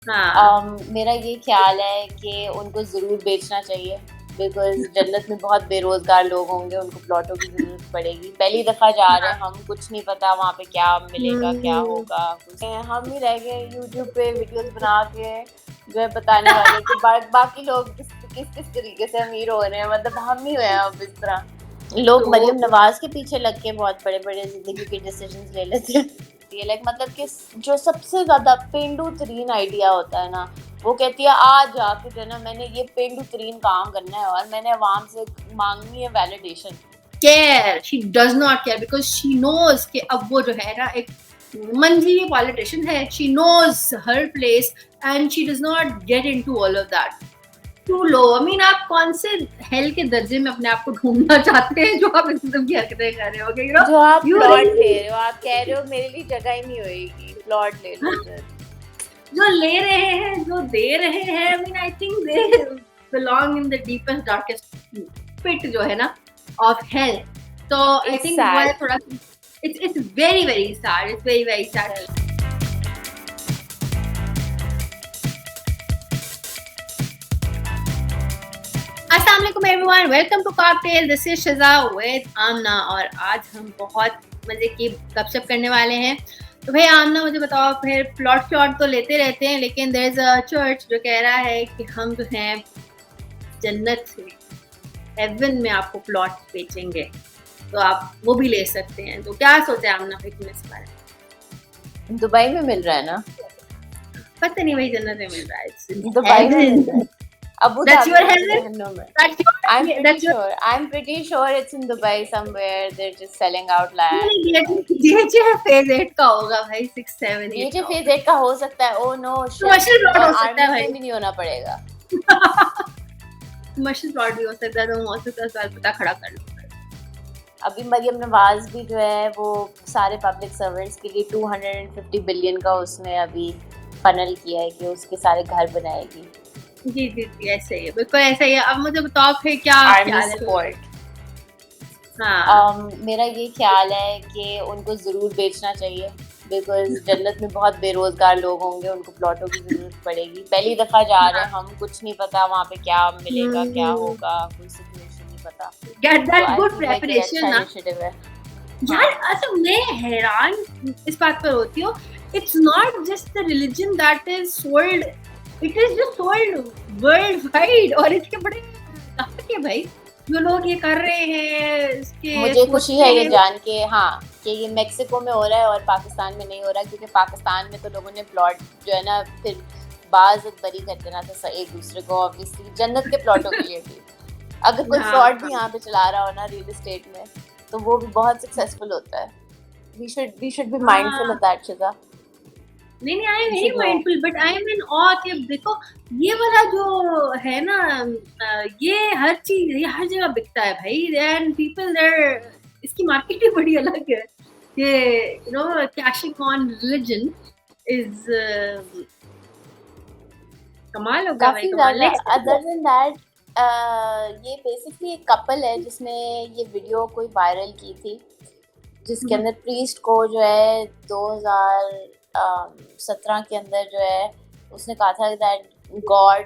हाँ। मेरा ये ख्याल है कि उनको ज़रूर बेचना चाहिए बिकॉज़ जन्नत में बहुत बेरोज़गार लोग होंगे, उनको प्लॉटों की ज़रूरत पड़ेगी। पहली दफ़ा जा रहे हैं हम, कुछ नहीं पता वहाँ पे क्या मिलेगा, क्या हम्म। होगा। कुछ हम ही रह गए यूट्यूब पे वीडियोज़ बना के जो है बताने वाले कि बाकी लोग किस तरीके से अमीर हो रहे हैं, मतलब हम ही हुए हैं अब इस तरह। लोग तो मरियम नवाज़ के पीछे लग के बहुत बड़े-बड़े ज़िंदगी के डिसीजंस ले लेते हैं। ये लाइक मतलब कि जो सबसे ज़्यादा पेंडू तरीन आइडिया होता है ना, वो कहती है आज जाके जो है ना मैंने ये पेंडू तरीन काम करना है और मैंने अवाम से मांगनी है validation. Care, she does not care because she knows कि अब वो जो है ना एक मंझी पॉलिटिशियन है, she knows her place and she does not get into all of that. Too low, I mean आप कौन से हेल के दर्जे में अपने आप को ढूंढना चाहते हैं जो आप इस किस्म की हरकतें कर रहे हो? यू नो जो आप यू प्लॉट ले रियली रहे हो, आप कह रहे हो मेरे लिए जगह ही नहीं होएगी, प्लॉट ले लो इधर। जो ले रहे हैं, जो दे रहे हैं, I mean I think they belong in the deepest darkest pit जो है ना ऑफ हेल। तो आई इट्स थिंक वो है सैड। थोड़ा, it's very very sad, it's very very sad. अस्सलाम वालेकुम everyone, welcome to cocktail, this is Shiza with Amna और आज हम बहुत मजे की गपशप करने वाले हैं। तो भाई आमना मुझे बताओ, फिर प्लॉट तो लेते रहते हैं लेकिन देयर इज अ चर्च जो कह रहा है कि हम जो हैं जन्नत से, हेवन में आपको प्लॉट बेचेंगे, तो आप वो भी ले सकते हैं। तो क्या सोचे आमना भाई तुम इस बारे में? दुबई में मिल रहा है ना? पता नहीं भाई, जन्नत में मिल रहा है, दुबई में मिल रहा है, अबू दैट्स धाबी योर में तो हेवन, जहन्नुम है। That's your I'm pretty sure it's in Dubai somewhere. They're just selling out land and like DHF phase 8 का होगा भाई, 6 7 8 डीएचए का फेज होगा। 8 का हो सकता है। Oh no shit, commercial plot और हो सकता है आर्मी भाई। में भी नहीं होना पड़ेगा। कमर्शियल प्लॉट भी हो सकता है, तो मौत से 10 साल पता खड़ा कर लो। अभी मरियम नवाज भी जो है वो सारे पब्लिक सर्वेंट्स के लिए 250 बिलियन का उसने अभी फनल किया है कि उसके सारे घर बनाएगी। जी जी जी, ऐसे ही है, बिल्कुल ऐसा ही है। अब मुझे बताओ फिर क्या आर्मी ख्याल है? सपोर्ट। हाँ। मेरा ये ख्याल है कि उनको ज़रूर बेचना चाहिए बिकॉज़ जन्नत में बहुत बेरोज़गार लोग होंगे, उनको प्लॉटों की ज़रूरत पड़ेगी। पहली दफ़ा जा रहे हैं हम, कुछ नहीं पता वहाँ पे क्या मिलेगा, क्या होगा, कोई सिचुएशन नहीं पता। गेट तो that I good feel like ये प्रेपरेशन अच्छा ना इनिशिएटिव है। यार। हाँ, अच्छा, मैं हैरान इस बात पर होती हूँ, it's not just the religion that is sold, it is just sold world wide. और इसके बड़े कहाँ के भाई जो लोग ये कर रहे हैं, इसके मुझे खुशी सोचते है ये हैं। जान के, हाँ, कि ये मेक्सिको में हो रहा है और पाकिस्तान में नहीं हो रहा, क्योंकि पाकिस्तान में तो लोगों ने प्लॉट जो है ना फिर बाज़त बरी कर देना था एक दूसरे को, ऑब्वियसली जन्नत के प्लॉटों के लिए भी। अगर कोई हाँ फ्रॉड भी हाँ। यहाँ पे चला रहा हो ना रियल एस्टेट में, तो वो भी बहुत सक्सेसफुल होता है। वी शुड बी माइंडफुल हाँ। Of that Shiza. नहीं नहीं, I am we very should know. Mindful but I am in awe कि देखो ये वाला जो है ना, ये हर चीज, ये हर जगह बिकता है भाई, एंड पीपल देयर, इसकी मार्केट ही बड़ी अलग है। ये you know caching on religion is कमाल हो गया भाई, काफ़ी कमाल। ज़्यादा। नेक्स्ट। अदर देन दैट ये बेसिकली एक कपल है जिसने ये वीडियो कोई वायरल की थी, जिसके अंदर प्रीस्ट को जो है 2017 के अंदर जो है उसने कहा था that God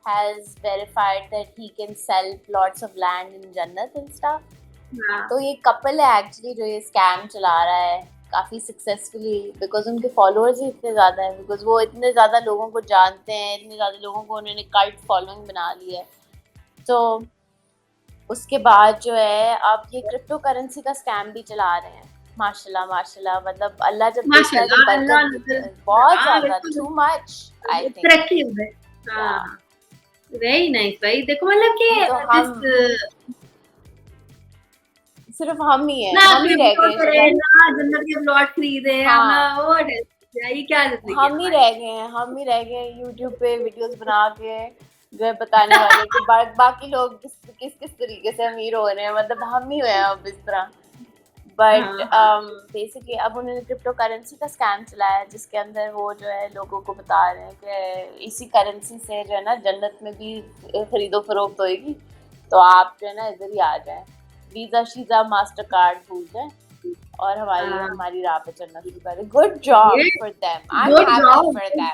has verified that he can sell plots of land in जन्नत एंड स्टफ। हाँ तो ये कपल है एक्चुअली जो ये स्कैम चला रहा है काफ़ी सक्सेसफुली, बिकॉज उनके फॉलोअर्स ही इतने ज़्यादा हैं, बिकॉज वो इतने ज़्यादा लोगों को जानते हैं, इतने ज़्यादा लोगों को उन्होंने कल्ट फॉलोइंग बना ली है। तो उसके बाद जो है अब ये क्रिप्टो करेंसी का स्कैम भी चला रहे हैं। माशाल्लाह माशाल्लाह, मतलब अल्लाह जब देता है तो माशाल्लाह, अल्लाह बरकत देता नजर। है, बहुत हाँ ज़्यादा, बिल्कुल, टू मच आई थिंक। तरक्की है। या हाँ, वेरी नाइस भाई। देखो मतलब नहीं तो कि हम दिस सिर्फ हम ही हैं, ना हम ही रह क्रिप्टो गए करे, शिजा। ना जन्नत के प्लॉट खरीदे, ना हाँ, व्हाट इज, ये क्या जिंदगी है हम ही हमारी? रह गए हैं, हम ही रह गए यूट्यूब पे वीडियोस बना के जो है बताने वाले कि बाकी लोग किस तरीके से अमीर हो रहे हैं, मतलब हम ही हुए हैं अब इस तरह। बट हाँ हाँ। बेसिकली अब उन्होंने क्रिप्टो करेंसी का स्कैम चलाया है, जिसके अंदर वो जो है लोगों को बता रहे हैं कि इसी करेंसी से जो है ना जन्नत में भी खरीदो फरोख्त होएगी, तो आप जो है ना इधर ही आ जाएं, वीज़ा शीज़ा मास्टर कार्ड भूल जाएं और हमारी हाँ, हमारी राह पे चलना शुरू करें। गुड जॉब ये for them, I am good happy job. For them.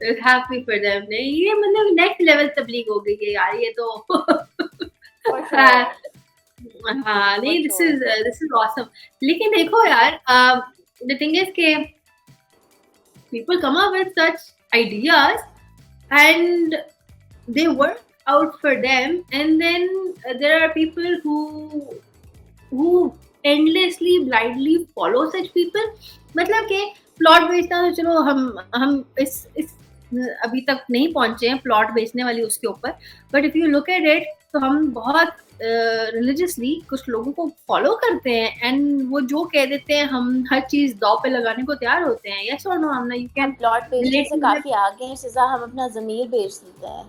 Happy for them. नहीं ये मतलब नेक्स्ट लेवल तबलीग हो गई है यार ये तो। For हाँ, sure, हाँ, for नहीं sure. This is awesome. लेकिन देखो यार, द थिंग इज के people come up with such ideas and they work out for them, and then there are people who endlessly blindly follow such people। मतलब कि plot बेचना तो चलो हम इस अभी तक नहीं पहुंचे हैं प्लॉट बेचने वाली उसके ऊपर, but if you look at it तो हम बहुत रिलीजियसली कुछ लोगों को फॉलो करते हैं, एंड वो जो कह देते हैं हम हर चीज दाव पे लगाने को तैयार होते हैं। यस और नो आमना, यू हम कैन प्लॉट बेचने रिलेट से टू दैट। काफी आगे हैं सजा, हम अपना जमीर बेच देते हैं।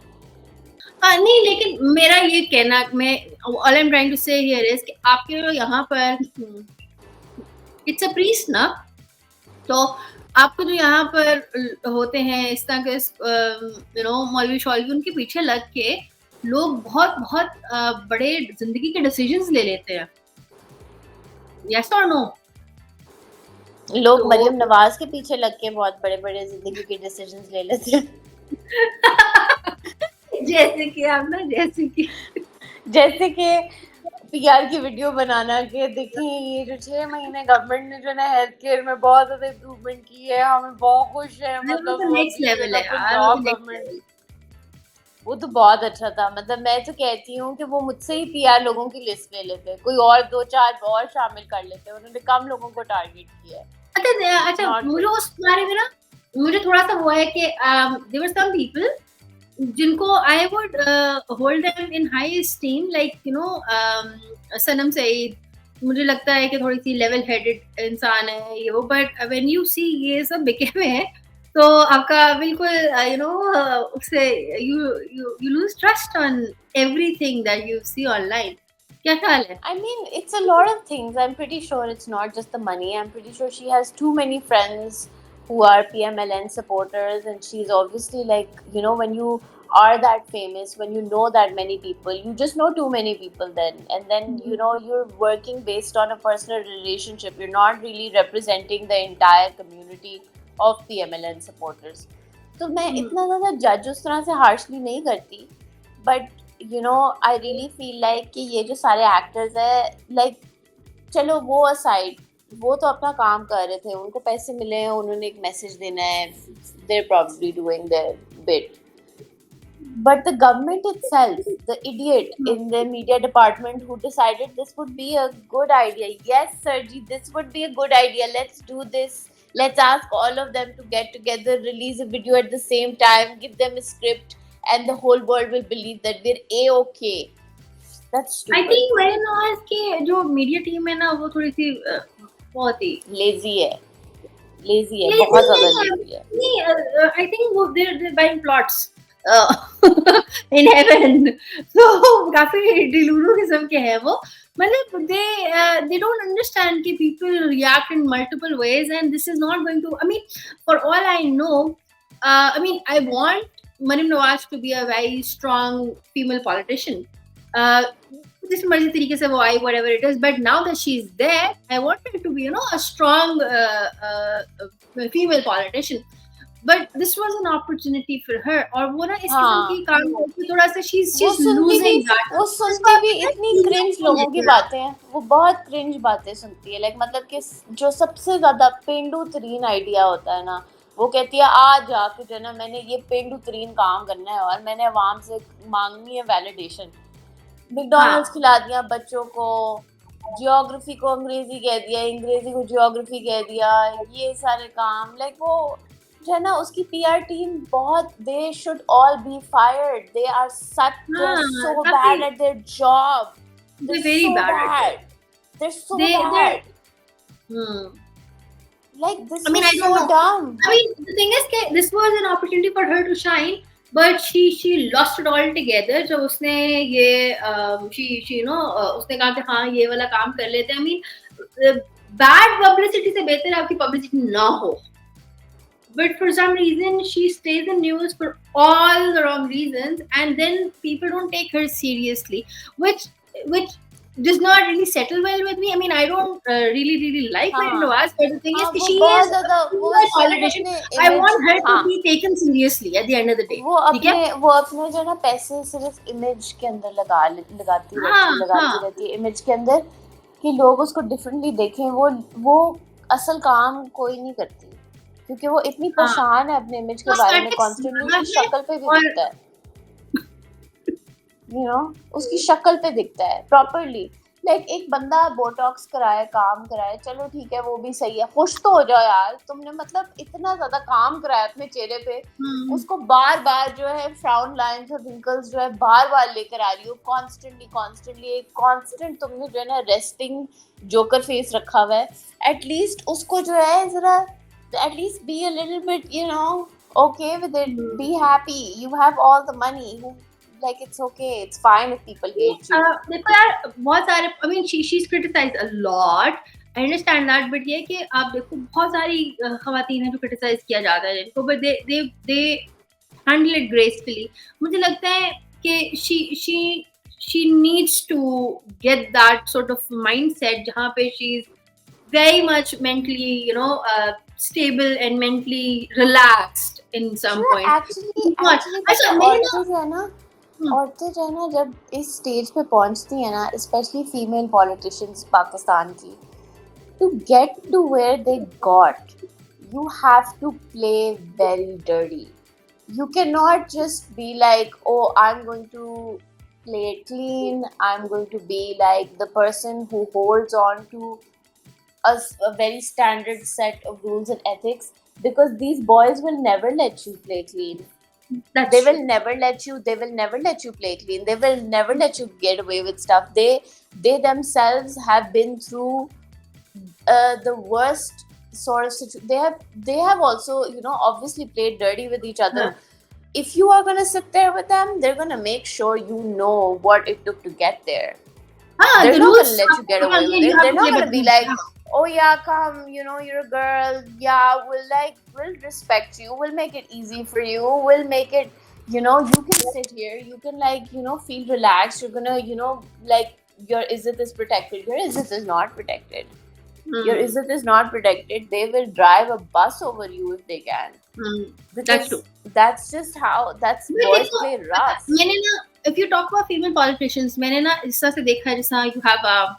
हाँ, नहीं लेकिन मेरा ये कहना, मैं all I am trying to say here is कि आपके जो यहाँ पर इट्स अ प्रीस्ट ना, तो आपको जो यहाँ पर होते हैं इस तरह के मौलवी शौलवी, उनके पीछे लग के लोग बहुत बहुत बड़े जिंदगी के डिसीजंस ले लेते हैं। यस और नो? लोग तो मरियम नवाज के पीछे लग के बहुत बड़े बड़े जिंदगी के डिसीजंस ले लेते हैं। जैसे कि पीआर की वीडियो बनाना कि देखिए ये जो 6 महीने गवर्नमेंट ने जो है हेल्थ केयर में बहुत ज्यादा इम्प्रूवमेंट की है, हमें बहुत खुश है, वो मतलब तो वो नेक्स्ट अभी लेवल है मतलब यार, वो तो पंजाब नेक्स्ट गवर्नमेंट, लेवल। वो तो बहुत अच्छा था। मतलब मैं तो कहती हूँ कि वो मुझसे ही पीआर लोगों की लिस्ट ले लेते, कोई और 2-4 और शामिल कर लेते, उन्होंने कम लोगों को टारगेट किया है। अच्छा, नॉट मुझे गुड। उस बारे में ना मुझे थोड़ा सा वो है कि देयर वर सम पीपल जिनको I would hold them in high esteem, like Sanam Saeed. मुझे लगता है कि थोड़ी सी लेवल हेडेड इंसान है ये वो, बट व्हेन यू सी ये सब बिके हुए हैं तो आपका बिल्कुल उससे you you you lose trust on everything that you see online. क्या ख्याल है? I mean, it's a lot of things. I'm pretty sure it's not just the money. I'm pretty sure she has too many friends who are PMLN supporters, and she's obviously like, when you are that famous, when you know that many people, you just know too many people then. And then, you're working based on a personal relationship. You're not really representing the entire community of PMLN supporters. तो मैं इतना ज़्यादा जज उस तरह से harshly नहीं करती, but I really feel like कि ये जो सारे एक्टर्स है, लाइक चलो वो असाइड, वो तो अपना काम कर रहे थे, उनको पैसे मिले हैं, उन्होंने एक मैसेज देना है, they're probably doing their bit, but the government itself, the idiot in the media department who decided this would be a good idea, yes Sergi, this would be a good idea, let's do this, let's ask all of them to get together, release a video at the same time, give them a script, and the whole world will believe that we're a-okay. That's I stupid. Think मैंने noise की जो media team है ना वो थोड़ी सी बहुत ही Lazy है, lazy है, लेजी बहुत ज्यादा नहीं है। lazy है। नहीं, आई थिंक वो they're buying plots in heaven. तो काफी डिलूलू किस्म के हैं वो। मतलब they don't understand कि people react in multiple ways and this is not going to, I mean, for all I know, I mean, I want Maryam Nawaz to be a very strong female politician. Uh, जिस मर्जी तरीके से वो आई, whatever it is, but now that she's there, I want her to be, a strong female politician. But this was an opportunity for her, और वो ना इस किस्म की काम करके थोड़ा सा she's losing that. वो सुनती भी इतनी क्रिंज लोगों की बातें हैं, वो बहुत क्रिंज बातें सुनती है, लाइक मतलब कि जो सबसे ज्यादा पेंडू तरीन आइडिया होता है ना, वो कहती है आज जाके जो है ना मैंने ये पेंडू तरीन काम करना है और मैंने अवाम से मांगनी है वैलिडेशन। मैकडॉनल्ड्स खिला दिया बच्चों को, जियोग्राफी को अंग्रेजी कह दिया, अंग्रेजी को जियोग्राफी कह दिया, ये सारे काम, लाइक वो जो है ना उसकी पीआर टीम बहुत, they should all be fired, they are so bad at their job, they're very bad at it. they're so They're bad, like this is so dumb. I mean, the thing is that this was an opportunity for her to shine, but she lost it all together जब उसने ये उसने कहा कि हाँ ये वाला काम कर लेते हैं। I mean, bad publicity से बेहतर है आपकी publicity ना हो, but for some reason she stays in news for all the wrong reasons, and then people don't take her seriously, which does not really settle well with me. I mean, I don't really like Maryam हाँ Nawaz, but the thing is हाँ, that वो she बहुत is a ज्यादा, वो female सिर्फ politician. अपने I image, want her to हाँ be taken seriously at the end of the day. ठीक है? वो अपने जो है ना पैसे सिर्फ इमेज के अंदर हाँ, लगाती हाँ, रहती है इमेज के अंदर, कि लोग उसको डिफरेंटली देखें। वो असल काम कोई नहीं करती, क्योंकि वो इतनी हाँ। परेशान है अपने इमेज के बारे में, Cosmetics कॉन्स्टेंटली ज्यादा उसकी है शक्ल पे भी और दिखता है, उसकी शक्ल पे दिखता है प्रॉपरली। लाइक एक बंदा बोटॉक्स कराए, काम कराए, चलो ठीक है, वो भी सही है, खुश तो हो जाओ यार, तुमने मतलब इतना ज्यादा काम कराया अपने चेहरे पे, उसको बार बार जो है फ्राउन लाइंस और रिंकल्स जो है बार बार लेकर आ रही हो, कॉन्स्टेंटली एक कॉन्स्टेंट तुमने जो है ना रेस्टिंग जोकर फेस रखा हुआ है। एटलीस्ट उसको जो है जरा, at least be a little bit okay with it, be happy, you have all the money, like it's okay, it's fine if people hate you. देखो यार, बहुत सारे, I mean, she's criticized a lot. I understand that, but ये कि आप देखो बहुत सारी खवातीन हैं जो क्रिटिसाइज किया जाता है जिनको, but they handle it gracefully. मुझे लगता है कि she needs to get that sort of mindset जहाँ पे she's very much mentally, stable and mentally relaxed in some point. Actually अच्छा, पता है, मेरे ना, औरतें जो है ना जब इस स्टेज पे पहुंचती है ना, स्पेशली फीमेल पॉलिटिशियंस पाकिस्तान की, to get to where they got, you have to play very dirty. You cannot just be like, oh, I'm going to play it clean, I'm going to be like the person who holds on to a very standard set of rules and ethics, because these boys will never let you play clean. They will never let you play clean. They will never let you get away with stuff. They themselves have been through the worst sort of situation. They have also obviously played dirty with each other. If you are going to sit there with them, they're going to make sure you know what it took to get there. They're not going to let you get away with it. They're not going to be like, oh yeah, come, you're a girl, yeah, we'll respect you, we'll make it easy for you, we'll make it, you can sit here, you can feel relaxed, you're gonna like your izzat is protected. Your izzat is not protected. Your izzat is not protected. They will drive a bus over you if they can. That's true. That's just how, that's boys play rough. मैंने ना, if you talk about female politicians, मैंने ना इस तरह से देखा है, जैसा you have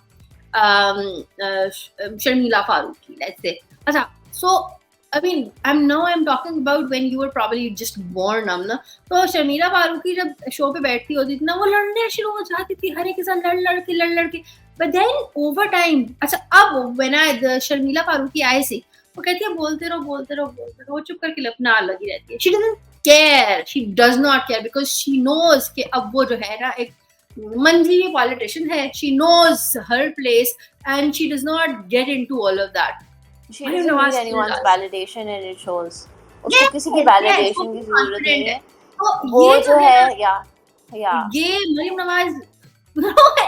Sharmila Faruqi, let's say. अच्छा, so I mean, I'm talking about when you were probably just born, ना. तो शर्मिला फारूकी जब शो पे बैठती होती थी ना, वो लड़ने शुरू हो जाती थी हर एक के साथ, लड़ के. But then over time, अच्छा, अब when शर्मिला फारूकी आई सी, वो कहती है बोलते रहो, वो चुप करके लपना लगी रहती है. She doesn't care, she does not care, because she knows कि अब वो जो है ना एक मंझली politician है. She knows her place and she does not get into all of that. She doesn't need anyone's validation and it shows. उसको किसी की validation की जरूरत नहीं है. वो जो है ये Maryam Nawaz,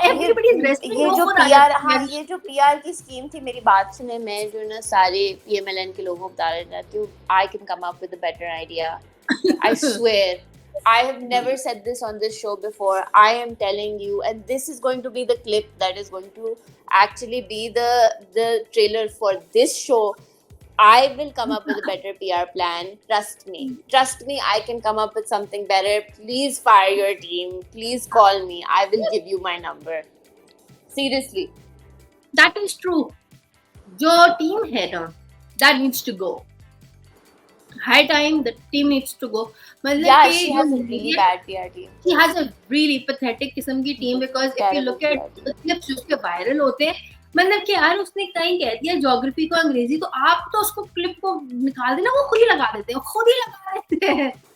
everybody is resting. ये जो PR, हाँ, ये जो PR की स्कीम थी, मेरी बात सुने, मैं जो ना सारे PMLN के लोगों को बता रही हूँ, I can come up with a better idea. I swear. I have never said this on this show before. I am telling you, and this is going to be the clip that is going to actually be the trailer for this show. I will come up with a better PR plan. Trust me, I can come up with something better. Please fire your team. Please call me. I will give you my number. Seriously. That is true. जो team है ना, that needs to go. High time the team needs to go. Yeah, she has a really bad PR team. She has a really pathetic किस्म की team, because if you look at the clips जो उसके viral होते हैं, मतलब कि यार उसने कहीं कह दिया ज्योग्राफी को अंग्रेजी, तो आप तो उसको क्लिप को निकाल देना, वो खुद ही लगा देते हैं,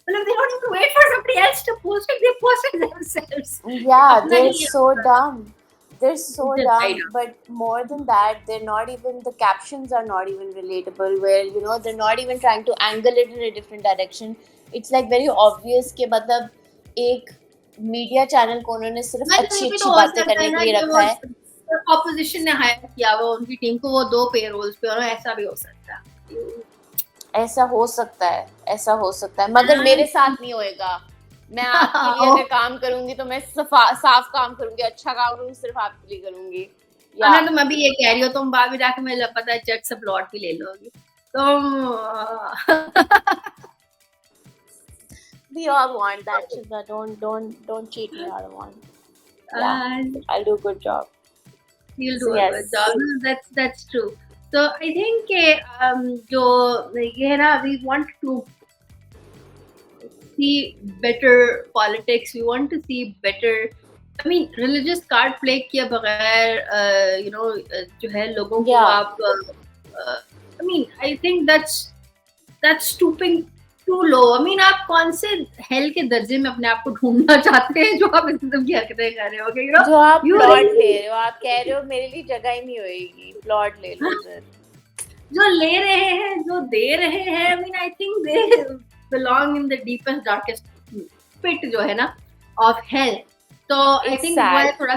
मतलब they don't even wait for somebody else to post it, they post it themselves. Yeah, they're so dumb. They're so dumb, but more than that, they're not even, the captions are not even relatable, where they're not even trying to angle it in a different direction. It's like very obvious कि मतलब एक media channel को उन्होंने सिर्फ अच्छी बातें करने के लिए रखा है. ऑपोजिशन ने हायर किया वो उनकी टीम को, वो 2 पेरोल्स पे, और ऐसा भी हो सकता है. ऐसा हो सकता है, मगर मेरे साथ नहीं होएगा. मैं आपके लिए अगर काम करूंगी तो मैं साफ काम करूंगी, अच्छा काम करूंगी, सिर्फ आपके लिए करूंगी। या ना तो मैं भी ये कह रही हूँ, तुम बाद में जाके मुझे पता है चट से प्लॉट भी ले लोगी तुम। we all want that, Shiza. Don't cheat me out of one. Yeah, I'll do a good job. You'll So do a good yes. job. That's true. So I think जो ये है ना, we want to see better politics. We want to see better. I mean, religious card play किए बगैर you know जो है लोगों को Yeah. आप I mean, I think that's stooping too low. I mean, आप कौन से हेल के दर्जे में अपने आप को ढूंढना चाहते हैं जो आप इस किस्म की हरकतें कर रहे हो? You know, जो आप you प्लॉट really- ले रहे हो, आप कह रहे हो मेरे लिए जगह ही नहीं होएगी, प्लॉट ले लो फिर। जो ले रहे हैं, जो दे रहे हैं, I mean, I think they belong in the deepest, darkest pit जो है ना of hell. So I think वो है थोड़ा,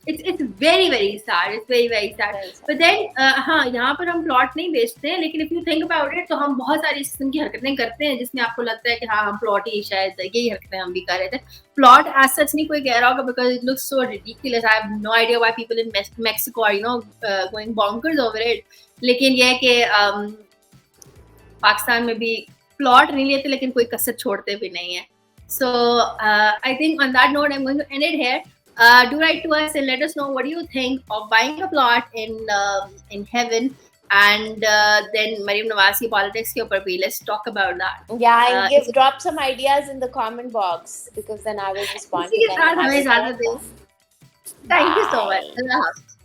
it's very very sad. It's very very sad. But then हाँ, यहाँ पर हम प्लॉट नहीं बेचते हैं, लेकिन if you think about it, तो हम बहुत सारी इस किस्म की हरकतें करते हैं जिसमें आपको लगता है कि हाँ हम प्लॉट ही, शायद यही हरकतें हम भी कर रहे थे। प्लॉट as such नहीं कोई कह रहा होगा because it looks so ridiculous. I have no idea why people in Mexico are, you know, going bonkers over it. लेकिन ये है कि पाकिस्तान में भी प्लॉट नहीं लेते, लेकिन कोई कसर छोड़ते भी नहीं है। So I think on that note, I'm going to end it here. Do write to us and let us know what do you think of buying a plot in heaven, and then Mariam Nawaz की politics के ऊपर भी let's talk about that. Yeah, and drop some ideas in the comment box because then I will respond to them. इसी के साथ हमें इजाजत दें। Thank you so much. Allah Hafiz.